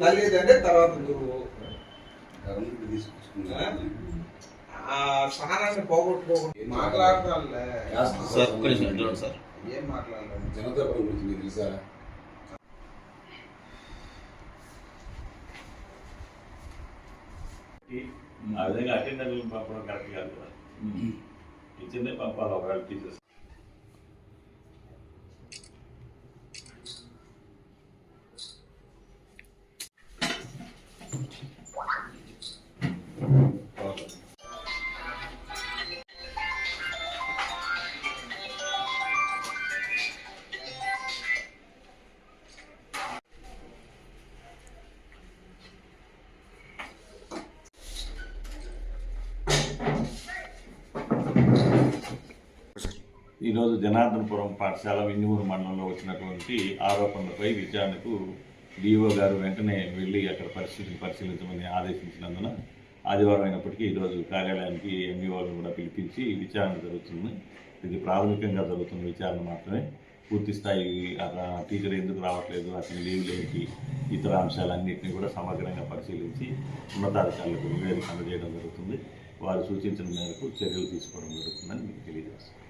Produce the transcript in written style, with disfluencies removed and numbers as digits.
తల్లిదండ్రులు తర్వాత గురువు. స్థానాన్ని పోగొట్టుకోకుండా మాట్లాడతానులే సార్. సార్ ఏం మాట్లాడలేదు. జనతాపురం గురించి మీకు తెలుసా? ఆ విధంగా అటెండర్లు పంపడం కరెక్ట్ కాదు కదా. టీచర్నే పంపాలి ఒకవేళ టీచర్స్. ఈరోజు జనార్దనపురం పాఠశాల వింజమూరు మండలంలో వచ్చినటువంటి ఆరోపణలపై విచారణకు డిఓ గారు వెంటనే వెళ్ళి అక్కడ పరిశీలించమని ఆదేశించినందున ఆదివారం అయినప్పటికీ ఈరోజు కార్యాలయానికి ఎంఈఓలను కూడా పిలిపించి విచారణ జరుగుతుంది. ఇది ప్రాథమికంగా జరుగుతున్న విచారణ మాత్రమే. పూర్తి స్థాయి టీచర్ ఎందుకు రావట్లేదు, అతని లీవ్లు ఏంటి, ఇతర అంశాలన్నింటినీ కూడా సమగ్రంగా పరిశీలించి ఉన్నతాధికారులకు నివేదిక అందజేయడం జరుగుతుంది. వారు సూచించిన మేరకు చర్యలు తీసుకోవడం జరుగుతుందని మీకు తెలియజేస్తాను.